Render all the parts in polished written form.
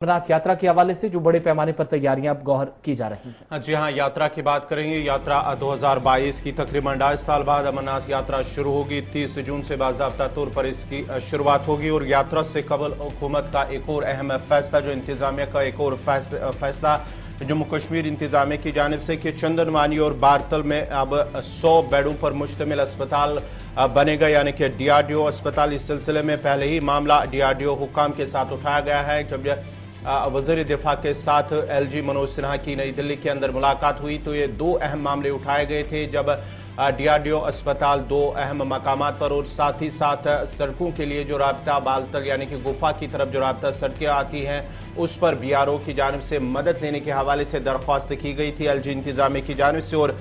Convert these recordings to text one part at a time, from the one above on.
अमरनाथ यात्रा के हवाले से जो बड़े पैमाने पर तैयारियां अब गौर की जा रही हैं। जी हां, यात्रा की बात करेंगे। यात्रा 2022 की तकरीबन 2.5 साल बाद अमरनाथ यात्रा शुरू होगी। 30 जून से बाज़ाब्ता तौर पर इसकी शुरुआत होगी और यात्रा से कबल हुकूमत का एक और अहम फैसला, जो इंतजामिया का एक और फैसला जम्मू कश्मीर इंतजामिया की जानिब से कि चंदनवानी और बारतल में अब 100 बेडों पर मुश्तमिल अस्पताल बनेगा, यानी कि DRDO अस्पताल। इस सिलसिले में पहले ही मामला DRDO हुक्काम के साथ उठाया गया है। जब वज़ीर दिफा के साथ LG मनोज सिन्हा की नई दिल्ली के अंदर मुलाकात हुई तो ये दो अहम मामले उठाए गए थे। जब DRDO अस्पताल दो अहम मकामात पर और साथ ही साथ सड़कों के लिए जो राब्ता बालतल यानी कि गुफा की तरफ जो राब्ता सड़कें आती हैं उस पर BRO की जानिब से मदद लेने के हवाले से दरख्वास्त की गई थी LG इंतजामिया की जानिब से। और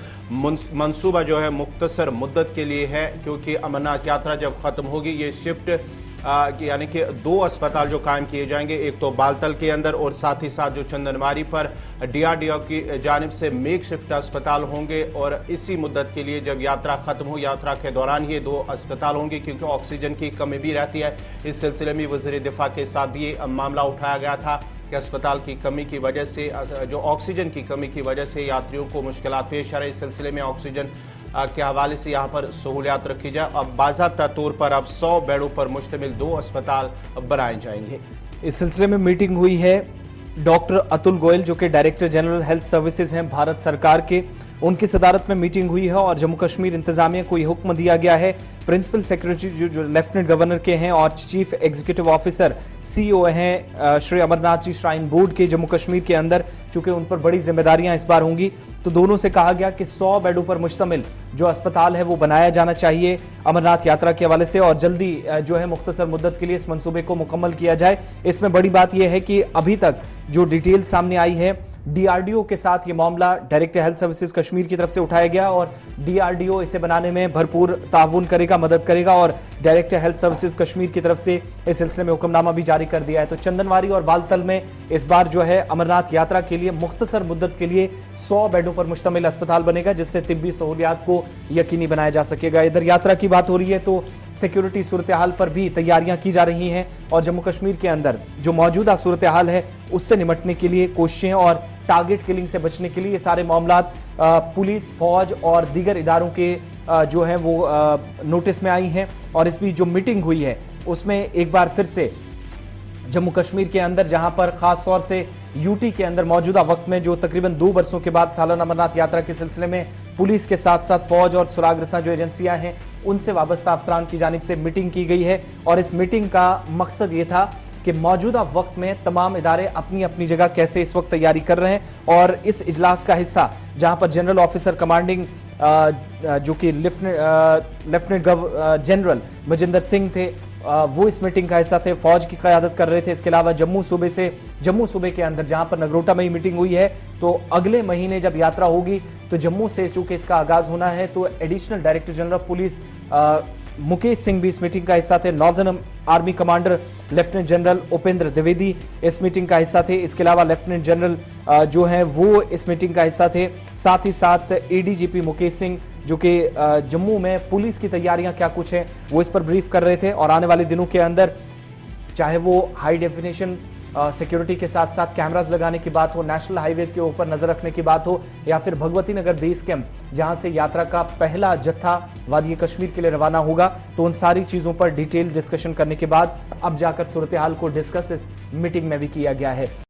मनसूबा जो है मुख्तसर मुद्दत के लिए है, क्योंकि अमरनाथ यात्रा जब ख़त्म होगी ये शिफ्ट यानी कि दो अस्पताल जो कायम किए जाएंगे, एक तो बालतल के अंदर और साथ ही साथ जो चंदनवारी पर DRDO की जानिब से मेक शिफ्ट अस्पताल होंगे। और इसी मुद्दत के लिए जब यात्रा खत्म हो, यात्रा के दौरान ये दो अस्पताल होंगे, क्योंकि ऑक्सीजन की कमी भी रहती है। इस सिलसिले में वज़ीर दिफा के साथ भी ये मामला उठाया गया था कि अस्पताल की कमी की वजह से, जो ऑक्सीजन की कमी की वजह से यात्रियों को मुश्किलात पेश आ रही। इस सिलसिले में ऑक्सीजन के हवाले से यहाँ पर सहूलियात रखी जाए। अब बाज़ाब्ता तौर पर अब 100 बेडों पर मुश्तमिल दो अस्पताल बनाए जाएंगे। इस सिलसिले में मीटिंग हुई है। डॉक्टर अतुल गोयल जो कि डायरेक्टर जनरल हेल्थ सर्विसेज हैं भारत सरकार के, उनकी सदारत में मीटिंग हुई है और जम्मू कश्मीर इंतजामिया को यह हुक्म दिया गया है। प्रिंसिपल सेक्रेटरी जो लेफ्टिनेंट गवर्नर के हैं और चीफ एग्जीक्यूटिव ऑफिसर CEO हैं श्री अमरनाथ जी श्राइन बोर्ड के जम्मू कश्मीर के अंदर, चूंकि उन पर बड़ी जिम्मेदारियां इस बार होंगी, तो दोनों से कहा गया कि 100 बेडों पर मुश्तमिल जो अस्पताल है वो बनाया जाना चाहिए अमरनाथ यात्रा के हवाले से, और जल्दी जो है मुख्तसर मुद्दत के लिए इस मंसूबे को मुकम्मल किया जाए। इसमें बड़ी बात यह है कि अभी तक जो डिटेल सामने आई है, DRDO के साथ ये मामला डायरेक्टर हेल्थ सर्विसेज कश्मीर की तरफ से उठाया गया और DRDO इसे बनाने में भरपूर ताउन करेगा, मदद करेगा, और डायरेक्टर हेल्थ सर्विसेज कश्मीर की तरफ से इस सिलसिले में हुक्मनामा भी जारी कर दिया है। तो चंदनवारी और बालतल में इस बार जो है अमरनाथ यात्रा के लिए मुख्तसर मुद्दत के लिए 100 बेडों पर मुश्तमिल अस्पताल बनेगा, जिससे तिब्बी सहूलियात को यकीनी बनाया जा सकेगा। इधर यात्रा की बात हो रही है तो सिक्योरिटी सूरत हाल पर भी तैयारियां की जा रही हैं और जम्मू कश्मीर के अंदर जो मौजूदा सूरत हाल है उससे निपटने के लिए कोशिशें और टारगेट किलिंग से बचने के लिए ये सारे मामलात पुलिस, फौज और दीगर इदारों के जो है वो नोटिस में आई हैं। और इस बीच जो मीटिंग हुई है उसमें एक बार फिर से जम्मू कश्मीर के अंदर, जहां पर खास तौर से UT के अंदर मौजूदा वक्त में जो तकरीबन 2 बरसों के बाद सालाना अमरनाथ यात्रा के सिलसिले में पुलिस के साथ साथ फौज और सुराग रसा जो एजेंसियां हैं उनसे वाबस्ता अफसरान की जानिब से मीटिंग की गई है। और इस मीटिंग का मकसद ये था कि मौजूदा वक्त में तमाम इदारे अपनी अपनी जगह कैसे इस वक्त तैयारी कर रहे हैं। और इस इजलास का हिस्सा जहां पर जनरल ऑफिसर कमांडिंग जो कि लेफ्टिनेंट जनरल मजिंदर सिंह थे, वो इस मीटिंग का हिस्सा थे, फौज की क़यादत कर रहे थे। इसके अलावा जम्मू सूबे के अंदर जहां पर नगरोटा में ही मीटिंग हुई है, तो अगले महीने जब यात्रा होगी तो जम्मू से चूंकि इसका आगाज होना है, तो additional director general of police Mukesh Singh भी इस मीटिंग का हिस्सा थे। Northern army commander lieutenant general Upendra Dwivedi इस मीटिंग का हिस्सा थे। इसके अलावा लेफ्टिनेंट जनरल जो है वो इस मीटिंग का हिस्सा थे। साथ ही साथ ADGP मुकेश सिंह जो कि जम्मू में पुलिस की तैयारियां क्या कुछ है वो इस पर ब्रीफ कर रहे थे। और आने वाले दिनों के अंदर चाहे वो हाई डेफिनेशन सिक्योरिटी के साथ साथ कैमरास लगाने की बात हो, नेशनल हाईवेज के ऊपर नजर रखने की बात हो, या फिर भगवती नगर बेस कैंप जहां से यात्रा का पहला जत्था वादी कश्मीर के लिए रवाना होगा, तो उन सारी चीजों पर डिटेल डिस्कशन करने के बाद अब जाकर सूरत हाल को डिस्कस इस मीटिंग में भी किया गया है।